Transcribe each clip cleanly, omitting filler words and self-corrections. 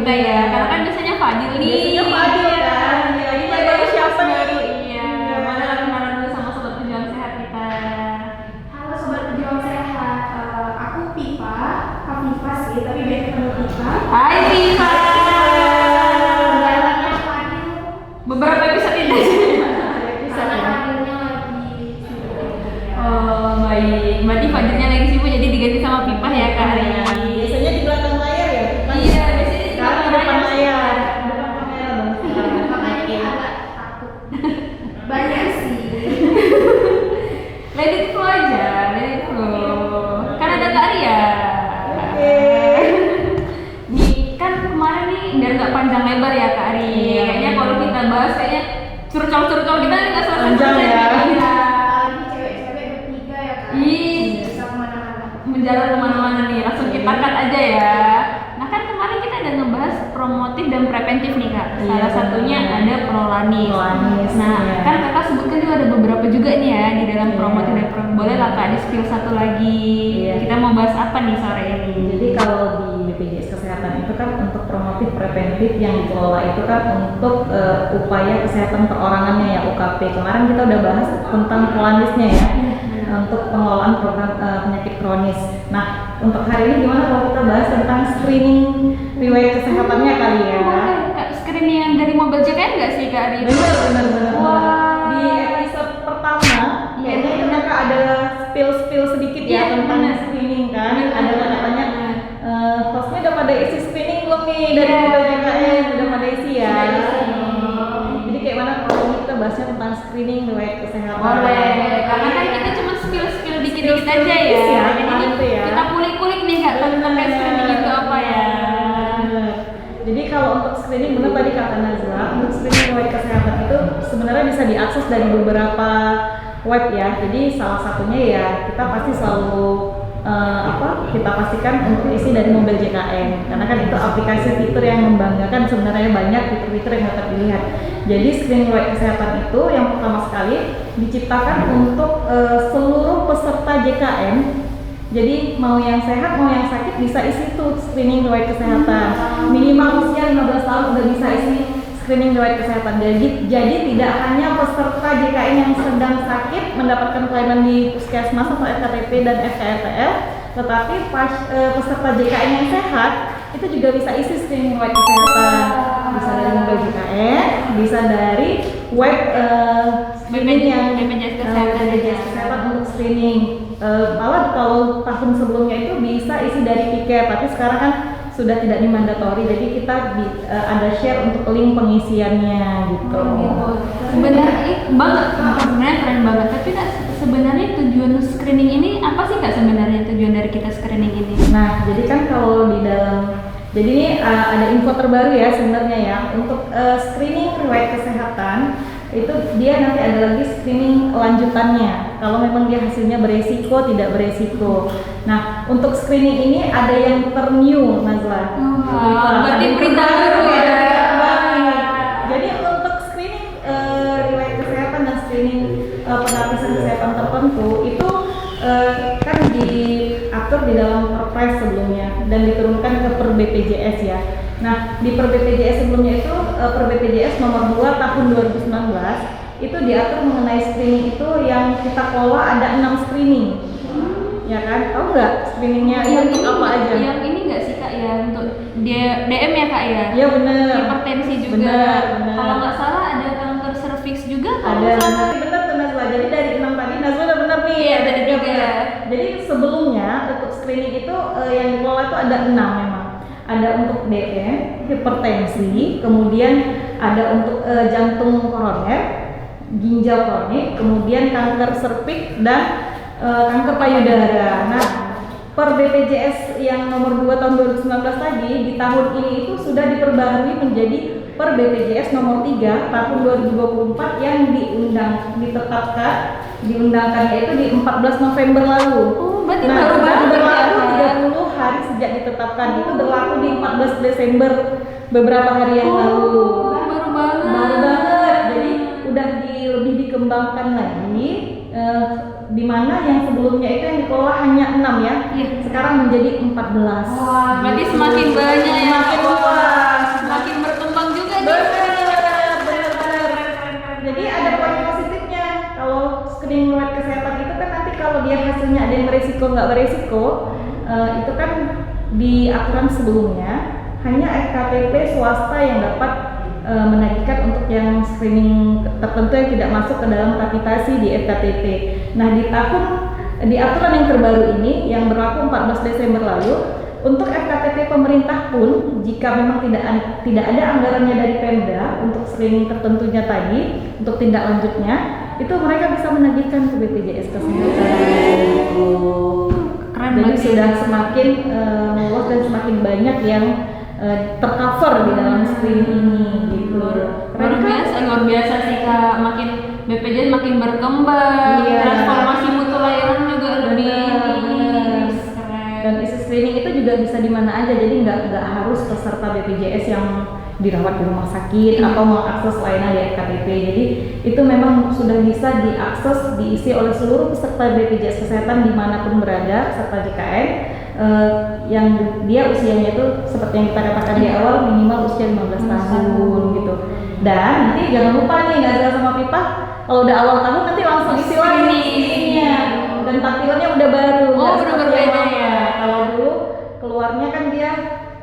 kita ya. Karena kan biasanya Fadil nih. Biasanya Fadil kan. Ya, ini baru siapa nih? Iya. Mana kenalan dulu sama sobat pejuang sehat kita. Halo sobat pejuang sehat, aku Pipa, Kak Pipa sih, tapi biar ketemu Pipa. Hai Pipa. Jalannya Fadil, Beberapa episode ini. karena Fadilnya lagi sibuk. Oh baik. Berarti Fadilnya lagi sibuk jadi diganti sama Pipa ya Kak Ari. Biasanya di belakang layar ya? Iya, biasanya di Sekarang di belakang depan layar. layar. Depan kamera dong. Makanya dia agak takut. Banyak sih. Let it flow aja, let it flow. Kan ada Kak Arya. Oke. Nih kan kemarin nih biar nggak panjang lebar ya Kak Ari. Iya. Kayaknya kalau kita bahas kayaknya curcol-curcol kita nggak selesai. Panjang ya. Iya. Ini cewek-cewek bertiga ya kan? Ih. Bisa kemana-mana. Menjalan kemana-mana nih, langsung kita cut aja ya. Nah kan kemarin kita ada ngebahas promotif dan preventif nih Kak. Salah Iya, satunya benar. ada prolanis. Prolanis, Nah iya. kan kakak sebutkan juga ada beberapa juga nih ya di dalam promotif dan preventif. Boleh lah Kak di spill satu lagi. Iya. Kita mau bahas apa nih sore ini? Jadi kalau di BPJS Kesehatan itu kan untuk promotif preventif yang dikelola itu kan untuk upaya kesehatan perorangannya ya UKP. Kemarin kita udah bahas tentang prolanisnya ya. Untuk pengelolaan program penyakit kronis. Nah, untuk hari ini gimana kalau kita bahas tentang screening riwayat kesehatannya kali ya? Boleh Kak, screening yang dari mobil JKN nggak sih Kak Ari? Benar. Wah. Di episode pertama, kayaknya itu Kak ada spill sedikit ya Iya, tentang benar. screening kan. Benar, Ada benar. katanya hostnya udah pada isi screening belum nih dari Iya. mobil JKN udah pada isi ya. Sudah isi. Jadi kayak mana kalau ini kita bahasnya tentang screening riwayat kesehatan. Boleh, karena kan kita cuma spill dikit-dikit aja ya. Tipis ya, Jadi kemarin tuh ya. kita kulik-kulik nih Kak tentang screening itu apa ya. Bener. Jadi kalau untuk screening benar tadi kata Nazla, untuk screening riwayat kesehatan itu sebenarnya bisa diakses dari beberapa web ya. Jadi salah satunya ya kita pasti selalu kita pastikan untuk isi dari mobil JKN karena kan itu aplikasi fitur yang membanggakan, sebenarnya banyak fitur-fitur yang dapat dilihat. Jadi screening riwayat kesehatan itu yang pertama sekali diciptakan untuk seluruh peserta JKN. Jadi mau yang sehat mau yang sakit bisa isi tuh screening riwayat kesehatan. Minimal usia 15 tahun udah bisa isi screening riwayat kesehatan. Jadi tidak hanya peserta JKN yang sedang sakit mendapatkan pelayanan di puskesmas atau FKTP dan FKRTL, tetapi peserta JKN yang sehat itu juga bisa isi screening riwayat kesehatan. Bisa dari mobil JKN, bisa dari web screening yang BPJS Kesehatan. BPJS Kesehatan untuk screening. Malah kalau tahun sebelumnya itu bisa isi dari tiket, tapi sekarang kan sudah tidak dimandatori, jadi kita ada share untuk link pengisiannya gitu. Sebenarnya banget, sebenarnya keren banget. Tapi Kak, sebenarnya tujuan screening ini apa sih Kak sebenarnya tujuan dari kita screening ini? Nah, jadi kan kalau di dalam, jadi ini ada info terbaru ya sebenarnya ya untuk screening riwayat kesehatan itu dia nanti ada lagi screening lanjutannya kalau memang dia hasilnya beresiko tidak beresiko. Nah untuk screening ini ada yang ternew Nazla. Berarti berita baru ya. Jadi untuk screening riwayat kesehatan dan screening penapisan kesehatan tertentu itu kan diatur di dalam Perpres sebelumnya dan diturunkan ke Per BPJS ya. Nah, di Per BPJS sebelumnya itu Per BPJS nomor 2 tahun 2019 itu diatur mengenai screening itu yang kita kelola ada 6 screening. Ya kan? Tahu nggak screeningnya itu untuk apa aja? Yang ini nggak sih Kak ya untuk DM ya Kak ya? Iya benar. Hipertensi juga. Benar. Kalau nggak salah ada kanker serviks juga. kalau Ada nggak salah. benar tuh Nazla. Jadi dari 6 tadi Nazla udah benar nih. Iya, ada dari 3 tiga. benar. Jadi sebelumnya untuk screening itu yang dikelola itu ada 6 memang. Ada untuk DM, hipertensi, kemudian ada untuk jantung koroner, ginjal kronik, kemudian kanker serviks dan kanker payudara. Nah, Per BPJS yang nomor 2 tahun 2019 tadi di tahun ini itu sudah diperbaharui menjadi Per BPJS nomor 3 tahun 2024 yang diundangkannya itu di 14 November lalu. Oh, berarti Nah, baru banget berlaku ya. 30 hari sejak ditetapkan. Itu berlaku di 14 Desember beberapa hari yang lalu. Baru banget. Baru banget. Jadi udah lebih dikembangkan lagi. Di mana yang sebelumnya itu yang dikelola hanya 6 ya. Iya. Sekarang menjadi 14. Wah, berarti semakin banyak ya. Semakin luas. Benar. Jadi ada poin positifnya. Kalau screening riwayat kesehatan itu kan nanti kalau dia hasilnya ada yang beresiko nggak beresiko, itu kan di aturan sebelumnya hanya FKTP swasta yang dapat menagihkan untuk yang screening tertentu yang tidak masuk ke dalam kapitasi di FKTP. Nah di aturan yang terbaru ini yang berlaku 14 Desember lalu, untuk FKTP pemerintah pun jika memang tidak ada anggarannya dari Pemda untuk screening tertentunya tadi untuk tindak lanjutnya, itu mereka bisa menagihkan ke BPJS Kesehatan. Keren Jadi banget. sudah semakin meluas dan semakin banyak yang tercover di dalam screening ini gitu. Luar biasa sih Kak, makin BPJS makin berkembang, Iya. transformasi mutu layanan juga lebih Benar. keren. Dan isi screening itu juga bisa di mana aja, jadi nggak harus peserta BPJS yang dirawat di rumah sakit atau mengakses layanan di FKTP. Jadi itu memang sudah bisa diakses, diisi oleh seluruh peserta BPJS Kesehatan dimanapun berada, peserta JKN yang dia usianya itu seperti yang kita katakan di awal minimal usia 15 tahun gitu. Dan nanti jangan lupa nih Nazila sama Pipa, kalau udah awal tahun nanti langsung isi lagi screeningnya dan tampilannya udah baru. Oh, nggak udah seperti berbeda yang lama. ya. Kalau dulu keluarnya kan dia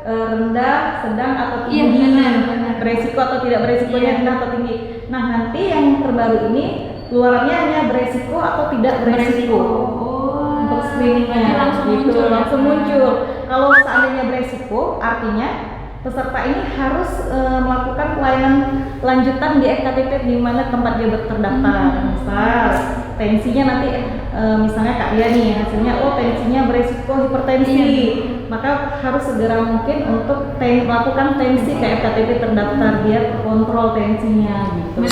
rendah, sedang atau Iya, tinggi, benar. beresiko atau tidak beresikonya Iya. rendah atau tinggi. Nah nanti yang terbaru ini keluarnya hanya beresiko atau tidak beresiko untuk screeningnya langsung muncul. Kalau seandainya beresiko, artinya peserta ini harus melakukan pelayanan lanjutan di FKTP di mana tempat dia terdaftar. Misal tensinya nanti misalnya Kak Ria nih hasilnya tensinya beresiko hipertensi, maka harus segera mungkin untuk melakukan tensi ke FKTP terdaftar biar kontrol tensinya gitu.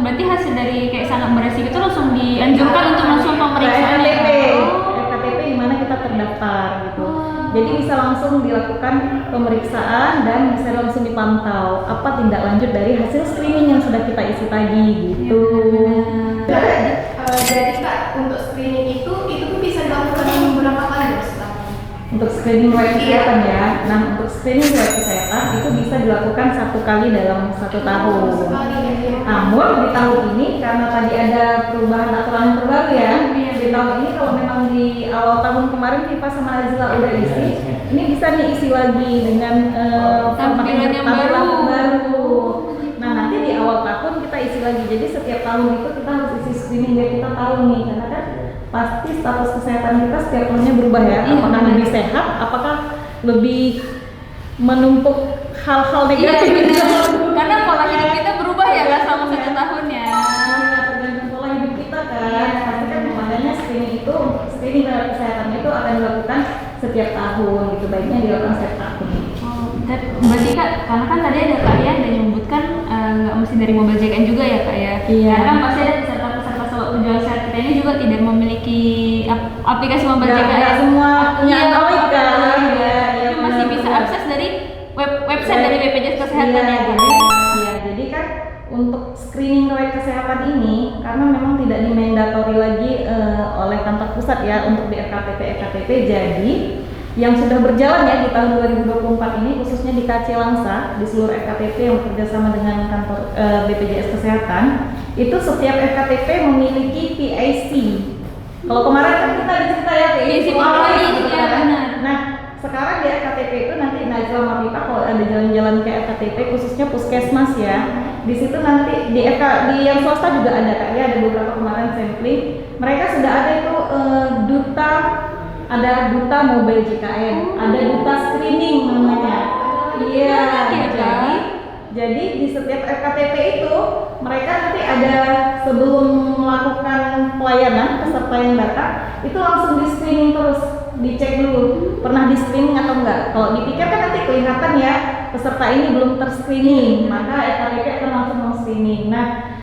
Berarti hasil dari kayak sangat beresiko itu langsung dianjurkan untuk langsung pemeriksaan FKTP, ya? FKTP di mana kita terdaftar gitu. Jadi bisa langsung dilakukan pemeriksaan dan bisa langsung dipantau apa tindak lanjut dari hasil screening yang sudah kita isi tadi gitu. Jadi Kak, untuk screening itu tuh bisa dilakukan beberapa kali setahun? Untuk screening riwayat kesehatan ya. Nah untuk screening riwayat kesehatan itu bisa dilakukan 1 kali dalam 1 tahun. Namun di tahun ini karena tadi ada perubahan aturan terbaru ya, di tahun ini kalau memang di awal tahun kemarin Pipa sama Nazila udah isi, ini bisa diisi lagi dengan Tampilan yang baru. Nah nanti di awal tahun kita isi lagi, jadi setiap tahun itu kita harus isi screening biar kita tahu nih, karena kan pasti status kesehatan kita setiap tahunnya berubah ya, apakah lebih sehat, apakah lebih menumpuk hal-hal negatif. Karena pola hidup kita berubah ya Kak selama 1 tahun ya. Tergantung pola hidup kita kan. Pasti kan makanya screening terhadap kesehatan itu akan dilakukan setiap tahun gitu, baiknya dilakukan setiap tahun. Berarti Kak, karena kan tadi ada Kak yang menyebutkan nggak mesti dari mobile JKN juga ya Kak ya? Iya. Karena kan pasti ada peserta-peserta soal penjual sehat kita ini juga tidak memiliki aplikasi mobile JKN. Nggak semua punya Android kan? Iya, Iya, itu masih bisa benar. akses dari website dari BPJS Kesehatan ya. Jadi kan untuk screening riwayat kesehatan ini karena memang tidak dimandatori lagi oleh kantor pusat ya untuk di FKTP, jadi yang sudah berjalan ya di tahun 2024 ini khususnya di KC Langsa di seluruh FKTP yang bekerjasama dengan kantor BPJS Kesehatan, itu setiap FKTP memiliki PIC. Kalau kemarin kan kita cerita ya PIC Polri, ya benar. Nah sekarang di FKTP itu nanti Nazila sama Pipa kalau ada jalan-jalan ke FKTP khususnya puskesmas ya, di situ nanti di yang swasta juga ada Kak ya, ada beberapa kemarin sampling, mereka sudah ada itu duta mobile JKN, ada duta screening namanya. Iya, jadi di setiap FKTP itu mereka nanti ada sebelum melakukan pelayanan peserta yang datang itu langsung di screening terus, dicek dulu pernah di screening atau enggak. Kalau dipikir kan nanti kelihatan ya peserta ini belum terscreening, maka FKTP akan langsung screening. Nah,